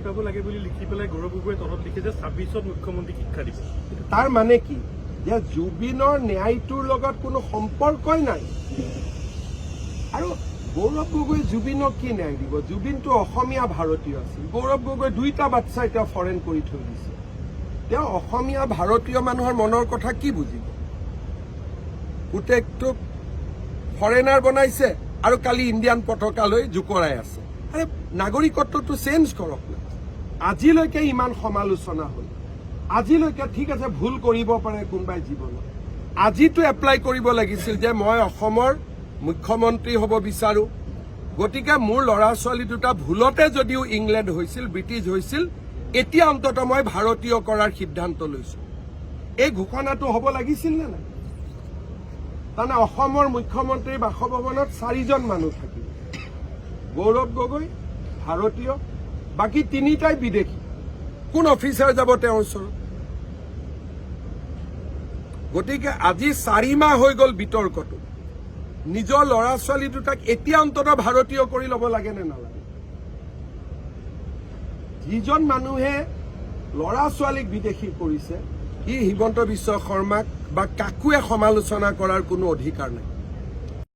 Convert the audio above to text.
ন্যায় পাব লাগে বুলি লিখি পেলাই গৌৰৱ গগৈয়ে তলত লিখে যে 26ত মুখ্যমন্ত্ৰীক শিক্ষা দিব। তাৰ মানে কি যে জুবিনৰ ন্যায়টোৰ লগত কোনো সম্পৰ্কই নাই। আৰু গৌৰৱ গগৈ জুবিনক কি ন্যায় দিব? জুবিনটো অসমীয়া ভাৰতীয় আছিল। গৌৰৱ গগৈ 2টা বাচ্চা এতিয়া ফৰেন কৰি থৈ দিছে। তেওঁ অসমীয়া ভাৰতীয় মানুহৰ মনৰ কথা কি বুজিব? পুতেকটোক ফৰেনাৰ বনাইছে আৰু কালি ইণ্ডিয়ান পতাকালৈ জোকৰাই আছে। আৰে নাগৰিকত্বটো চেঞ্জ কৰক না। আজিলৈকে ইমান সমালোচনা হ'ল, আজিলৈকে ঠিক আছে ভুল কৰিব পাৰে কোনোবাই জীৱনত, আজিতো এপ্লাই কৰিব লাগিছিল যে মই অসমৰ মুখ্যমন্ত্ৰী হ'ব বিচাৰো, গতিকে মোৰ ল'ৰা ছোৱালী দুটা ভুলতে যদিও ইংলেণ্ড হৈছিল, ব্ৰিটিছ হৈছিল, এতিয়া অন্তত মই ভাৰতীয় কৰাৰ সিদ্ধান্ত লৈছো। এই ঘোষণাটো হ'ব লাগিছিল নে নাই? তাৰমানে অসমৰ মুখ্যমন্ত্ৰীৰ বাসভৱনত 4জন মানুহ থাকিব। গৌৰৱ গগৈ ভাৰতীয়, বাকী 3টাই বিদেশী। কোন অফিচাৰ যাব তেওঁৰ ওচৰত? গতিকে আজি 4 মাহ হৈ গ'ল বিতৰ্কটো। নিজৰ ল'ৰা ছোৱালী দুটাক এতিয়া অন্তত ভাৰতীয় কৰি ল'ব লাগে নে নালাগে? যিজন মানুহে ল'ৰা ছোৱালীক বিদেশী কৰিছে, সি হিমন্ত বিশ্ব শৰ্মাক বা কাকোৱে সমালোচনা কৰাৰ কোনো অধিকাৰ নাই।